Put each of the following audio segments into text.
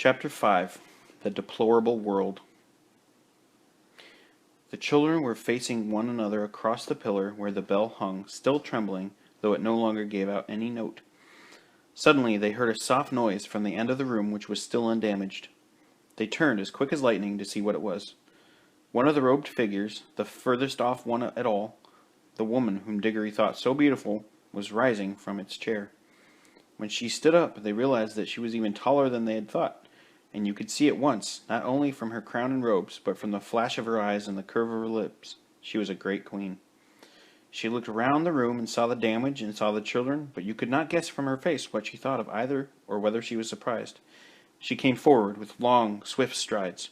Chapter 5 The Deplorable World. The children were facing one another across the pillar where the bell hung, still trembling, though it no longer gave out any note. Suddenly they heard a soft noise from the end of the room which was still undamaged. They turned as quick as lightning to see what it was. One of the robed figures, the furthest off one at all, the woman whom Diggory thought so beautiful, was rising from its chair. When she stood up, they realized that she was even taller than they had thought, and you could see at once, not only from her crown and robes, but from the flash of her eyes and the curve of her lips, she was a great queen. She looked round the room and saw the damage and saw the children, but you could not guess from her face what she thought of either or whether she was surprised. She came forward with long, swift strides.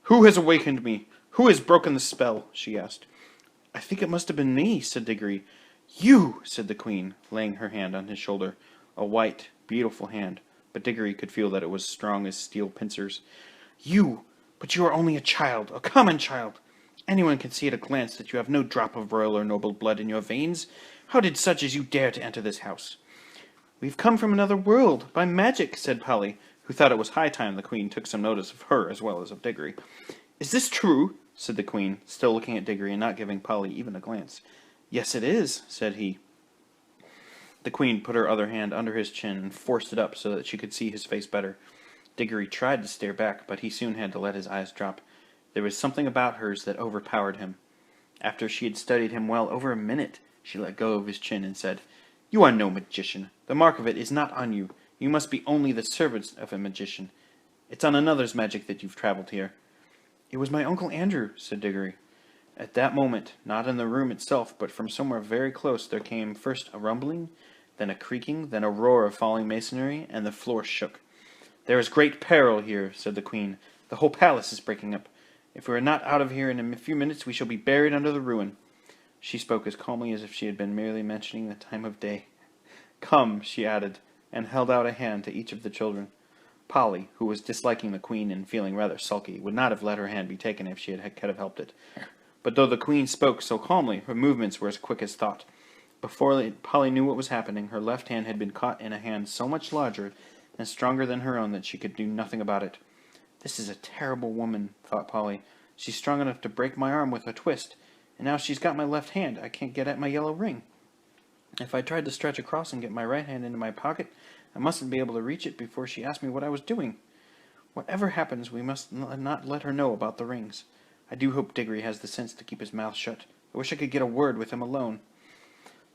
"Who has awakened me? Who has broken the spell?" she asked. "I think it must have been me," said Diggory. "You!" said the queen, laying her hand on his shoulder, a white, beautiful hand, but Diggory could feel that it was strong as steel pincers. "You! But you are only a child, a common child. Anyone can see at a glance that you have no drop of royal or noble blood in your veins. How did such as you dare to enter this house?" "We've come from another world, by magic," said Polly, who thought it was high time the queen took some notice of her as well as of Diggory. "Is this true?" said the queen, still looking at Diggory and not giving Polly even a glance. "Yes, it is," said he. The queen put her other hand under his chin and forced it up so that she could see his face better. Diggory tried to stare back, but he soon had to let his eyes drop. There was something about hers that overpowered him. After she had studied him well over a minute, she let go of his chin and said, "You are no magician. The mark of it is not on you. You must be only the servant of a magician. It's on another's magic that you've traveled here." "It was my Uncle Andrew," said Diggory. At that moment, not in the room itself, but from somewhere very close, there came first a rumbling, then a creaking, then a roar of falling masonry, and the floor shook. "There is great peril here," said the queen. "The whole palace is breaking up. If we are not out of here in a few minutes, we shall be buried under the ruin." She spoke as calmly as if she had been merely mentioning the time of day. "Come," she added, and held out a hand to each of the children. Polly, who was disliking the queen and feeling rather sulky, would not have let her hand be taken if she could have helped it. But though the queen spoke so calmly, her movements were as quick as thought. Before Polly knew what was happening, her left hand had been caught in a hand so much larger and stronger than her own that she could do nothing about it. "This is a terrible woman," thought Polly. "She's strong enough to break my arm with a twist, and now she's got my left hand. I can't get at my yellow ring. If I tried to stretch across and get my right hand into my pocket, I mustn't be able to reach it before she asked me what I was doing. Whatever happens, we must not let her know about the rings. I do hope Diggory has the sense to keep his mouth shut. I wish I could get a word with him alone."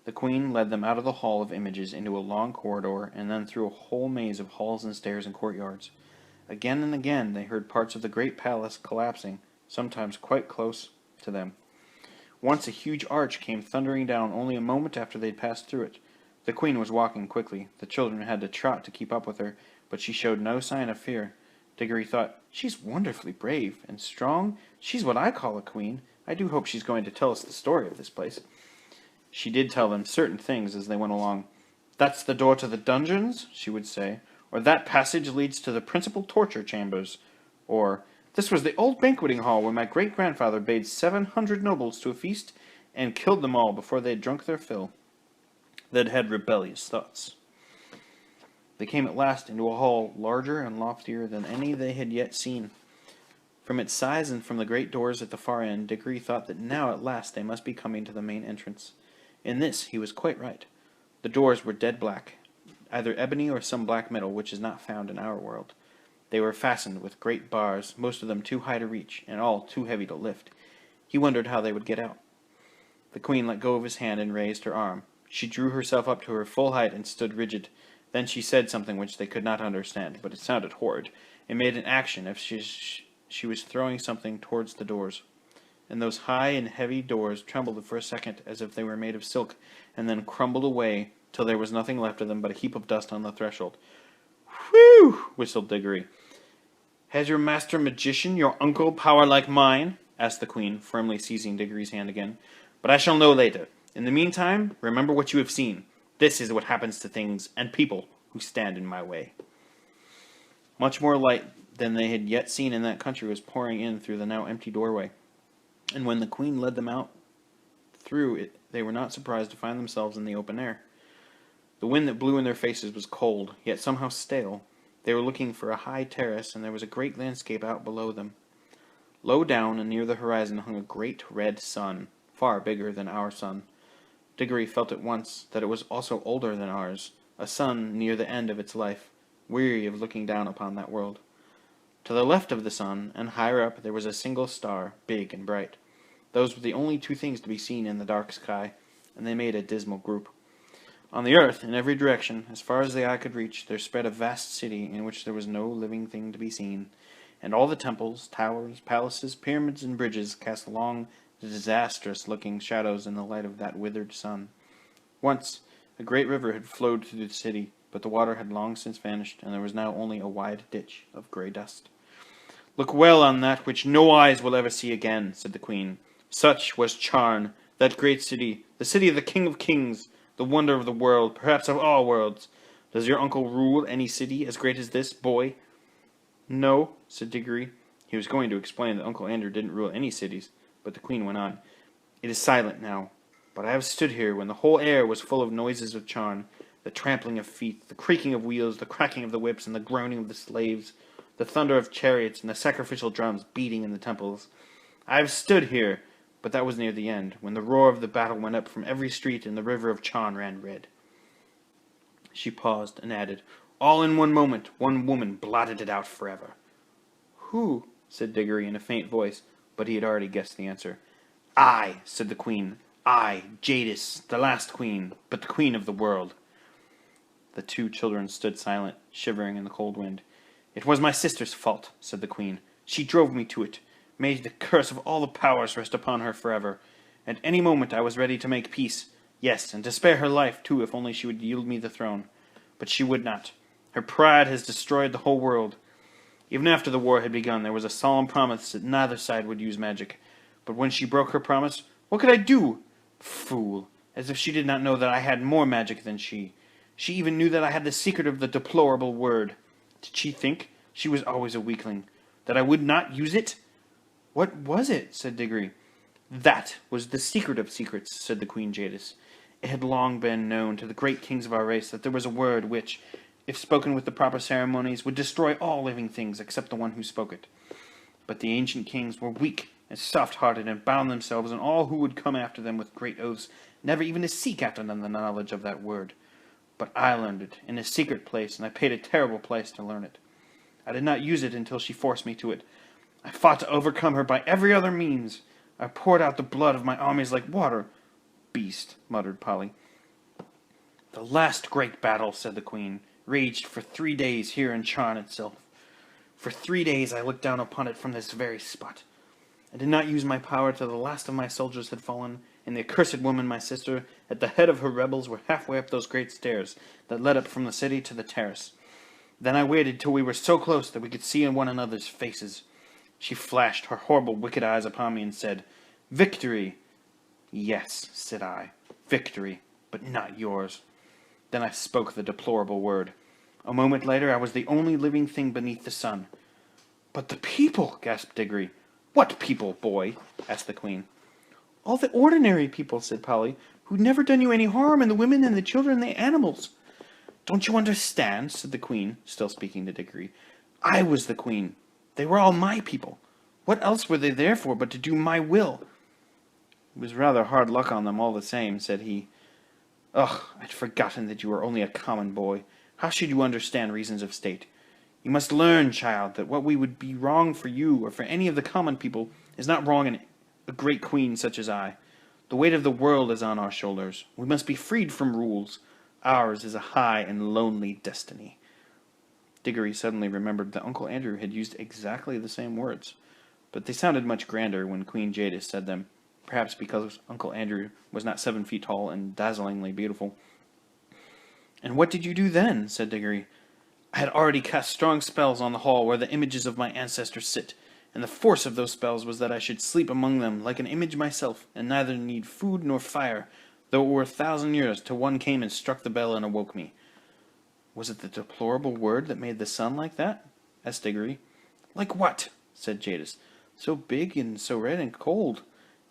The queen led them out of the hall of images into a long corridor, and then through a whole maze of halls and stairs and courtyards. Again and again they heard parts of the great palace collapsing, sometimes quite close to them. Once a huge arch came thundering down only a moment after they had passed through it. The queen was walking quickly. The children had to trot to keep up with her, but she showed no sign of fear. Diggory thought, "She's wonderfully brave and strong. She's what I call a queen. I do hope she's going to tell us the story of this place." She did tell them certain things as they went along. "That's the door to the dungeons," she would say, or "that passage leads to the principal torture chambers," or "this was the old banqueting hall where my great-grandfather bade 700 nobles to a feast and killed them all before they had drunk their fill. They'd had rebellious thoughts." They came at last into a hall larger and loftier than any they had yet seen. From its size and from the great doors at the far end, Diggory thought that now at last they must be coming to the main entrance. In this he was quite right. The doors were dead black, either ebony or some black metal which is not found in our world. They were fastened with great bars, most of them too high to reach, and all too heavy to lift. He wondered how they would get out. The queen let go of his hand and raised her arm. She drew herself up to her full height and stood rigid. Then she said something which they could not understand, but it sounded horrid. It made an action as she was throwing something towards the doors. And those high and heavy doors trembled for a second as if they were made of silk, and then crumbled away till there was nothing left of them but a heap of dust on the threshold. "Whew!" whistled Diggory. "Has your master magician, your uncle, power like mine?" asked the queen, firmly seizing Diggory's hand again. "But I shall know later. In the meantime, remember what you have seen. This is what happens to things and people who stand in my way." Much more light than they had yet seen in that country was pouring in through the now empty doorway, and when the queen led them out through it, they were not surprised to find themselves in the open air. The wind that blew in their faces was cold, yet somehow stale. They were looking for a high terrace, and there was a great landscape out below them. Low down and near the horizon hung a great red sun, far bigger than our sun. Diggory felt at once that it was also older than ours, a sun near the end of its life, weary of looking down upon that world. To the left of the sun, and higher up, there was a single star, big and bright. Those were the only two things to be seen in the dark sky, and they made a dismal group. On the earth, in every direction, as far as the eye could reach, there spread a vast city in which there was no living thing to be seen, and all the temples, towers, palaces, pyramids, and bridges cast long, disastrous-looking shadows in the light of that withered sun. Once, a great river had flowed through the city, but the water had long since vanished, and there was now only a wide ditch of grey dust. "Look well on that which no eyes will ever see again," said the Queen. "Such was Charn, that great city, the city of the King of Kings, the wonder of the world, perhaps of all worlds. Does your uncle rule any city as great as this, boy?" "No," said Diggory. He was going to explain that Uncle Andrew didn't rule any cities, but the Queen went on. "It is silent now, but I have stood here when the whole air was full of noises of Charn, the trampling of feet, the creaking of wheels, the cracking of the whips, and the groaning of the slaves, the thunder of chariots, and the sacrificial drums beating in the temples. I have stood here, but that was near the end, when the roar of the battle went up from every street and the river of Charn ran red." She paused and added, "All in one moment, one woman blotted it out forever." "Who?" said Diggory in a faint voice, but he had already guessed the answer. "I," said the Queen. "I, Jadis, the last queen, but the queen of the world." The two children stood silent, shivering in the cold wind. "It was my sister's fault," said the Queen. "She drove me to it, made the curse of all the powers rest upon her forever. At any moment I was ready to make peace, yes, and to spare her life too if only she would yield me the throne. But she would not. Her pride has destroyed the whole world. Even after the war had begun, there was a solemn promise that neither side would use magic. But when she broke her promise, what could I do? Fool! As if she did not know that I had more magic than she. She even knew that I had the secret of the deplorable word. Did she think, she was always a weakling, that I would not use it?" "What was it?" said Diggory. "That was the secret of secrets," said the Queen Jadis. "It had long been known to the great kings of our race that there was a word which, if spoken with the proper ceremonies, would destroy all living things except the one who spoke it. But the ancient kings were weak and soft-hearted, and bound themselves and all who would come after them with great oaths, never even to seek after them the knowledge of that word. But I learned it in a secret place, and I paid a terrible price to learn it. I did not use it until she forced me to it. I fought to overcome her by every other means. I poured out the blood of my armies like water." "Beast," muttered Polly. "The last great battle," said the Queen, "raged for 3 days here in Charn itself. For 3 days I looked down upon it from this very spot. I did not use my power till the last of my soldiers had fallen, and the accursed woman, my sister, at the head of her rebels, were halfway up those great stairs that led up from the city to the terrace. Then I waited till we were so close that we could see in one another's faces. She flashed her horrible wicked eyes upon me and said, 'Victory!' 'Yes,' said I, 'victory, but not yours.' Then I spoke the deplorable word. A moment later I was the only living thing beneath the sun." "But the people!" gasped Diggory. "What people, boy?" asked the Queen. "All the ordinary people," said Polly, "who'd never done you any harm, and the women and the children and the animals." "Don't you understand?" said the Queen, still speaking to Diggory. "I was the Queen. They were all my people. What else were they there for but to do my will?" "It was rather hard luck on them all the same," said he. "Ugh, I'd forgotten that you were only a common boy. How should you understand reasons of state? You must learn, child, that what would be wrong for you or for any of the common people is not wrong in a great queen such as I. The weight of the world is on our shoulders. We must be freed from rules. Ours is a high and lonely destiny." Diggory suddenly remembered that Uncle Andrew had used exactly the same words, but they sounded much grander when Queen Jadis said them, perhaps because Uncle Andrew was not 7 feet tall and dazzlingly beautiful. "And what did you do then?" said Diggory. "I had already cast strong spells on the hall where the images of my ancestors sit, and the force of those spells was that I should sleep among them like an image myself, and neither need food nor fire, though it were 1,000 years till one came and struck the bell and awoke me." "Was it the deplorable word that made the sun like that?" asked Diggory. "Like what?" said Jadis. "So big and so red and cold."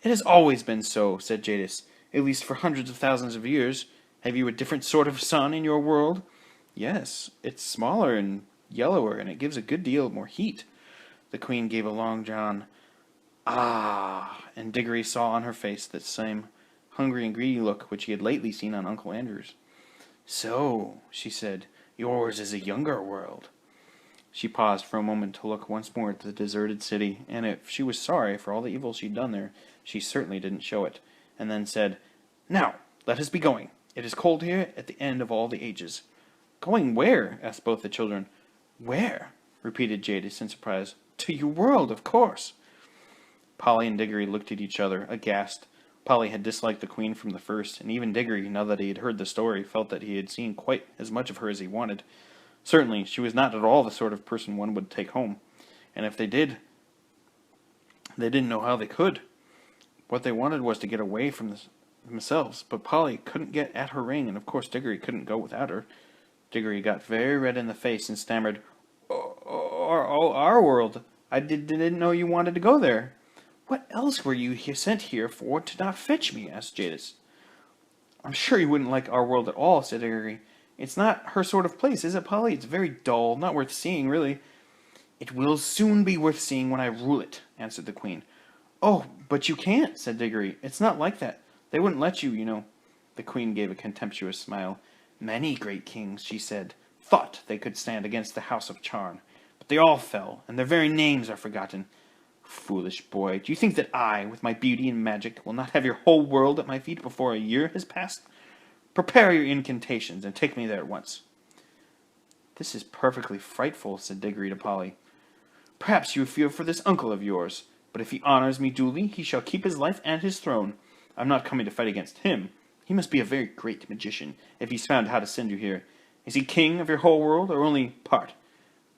"It has always been so," said Jadis, "at least for hundreds of thousands of years. Have you a different sort of sun in your world?" "Yes, it's smaller, and yellower, and it gives a good deal more heat. The Queen gave a long drawn "Ah!" and Diggory saw on her face that same hungry and greedy look which he had lately seen on Uncle Andrew's. "So," she said, "yours is a younger world." She paused for a moment to look once more at the deserted city, and if she was sorry for all the evil she'd done there, she certainly didn't show it, and then said, "Now, let us be going. It is cold here at the end of all the ages." "Going where?" asked both the children. "Where?" repeated Jadis in surprise. "To your world, of course." Polly and Diggory looked at each other, aghast. Polly had disliked the Queen from the first, and even Diggory, now that he had heard the story, felt that he had seen quite as much of her as he wanted. Certainly, she was not at all the sort of person one would take home, and if they did, they didn't know how they could. What they wanted was to get away from themselves, but Polly couldn't get at her ring, and of course Diggory couldn't go without her. Diggory got very red in the face and stammered, Our world. I didn't know you wanted to go there." "What else were you sent here for to not fetch me?" asked Jadis. "I'm sure you wouldn't like our world at all," said Diggory. "It's not her sort of place, is it, Polly? It's very dull, not worth seeing, really." "It will soon be worth seeing when I rule it," answered the Queen. "Oh, but you can't," said Diggory. "It's not like that. They wouldn't let you, you know." The Queen gave a contemptuous smile. "Many great kings," she said, "thought they could stand against the House of Charn, but they all fell, and their very names are forgotten. Foolish boy, do you think that I, with my beauty and magic, will not have your whole world at my feet before a year has passed? Prepare your incantations, and take me there at once." "This is perfectly frightful," said Diggory to Polly. "Perhaps you fear for this uncle of yours, but if he honors me duly, he shall keep his life and his throne. I'm not coming to fight against him. He must be a very great magician, if he's found how to send you here. Is he king of your whole world, or only part?"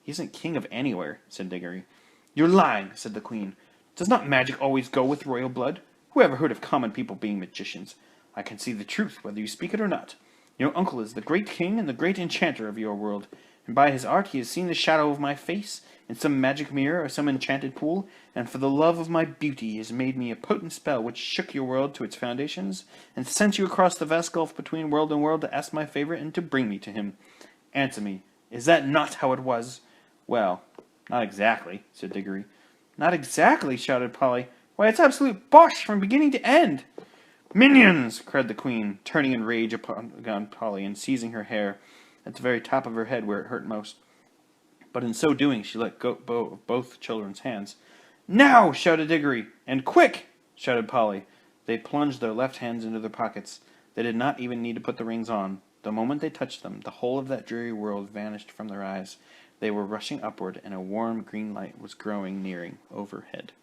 "He isn't king of anywhere," said Diggory. "You're lying," said the Queen. "Does not magic always go with royal blood? Who ever heard of common people being magicians? I can see the truth, whether you speak it or not. Your uncle is the great king and the great enchanter of your world, and by his art he has seen the shadow of my face in some magic mirror or some enchanted pool, and for the love of my beauty he has made me a potent spell which shook your world to its foundations, and sent you across the vast gulf between world and world to ask my favor and to bring me to him. Answer me, is that not how it was?" "Well, not exactly," said Diggory. "Not exactly!" shouted Polly. "Why, it's absolute bosh from beginning to end." "Minions!" cried the Queen, turning in rage upon Polly and seizing her hair at the very top of her head where it hurt most. But in so doing she let go of both children's hands. "Now!" shouted Diggory. "And quick!" shouted Polly. They plunged their left hands into their pockets. They did not even need to put the rings on. The moment they touched them, the whole of that dreary world vanished from their eyes. They were rushing upward, and a warm green light was growing nearing overhead.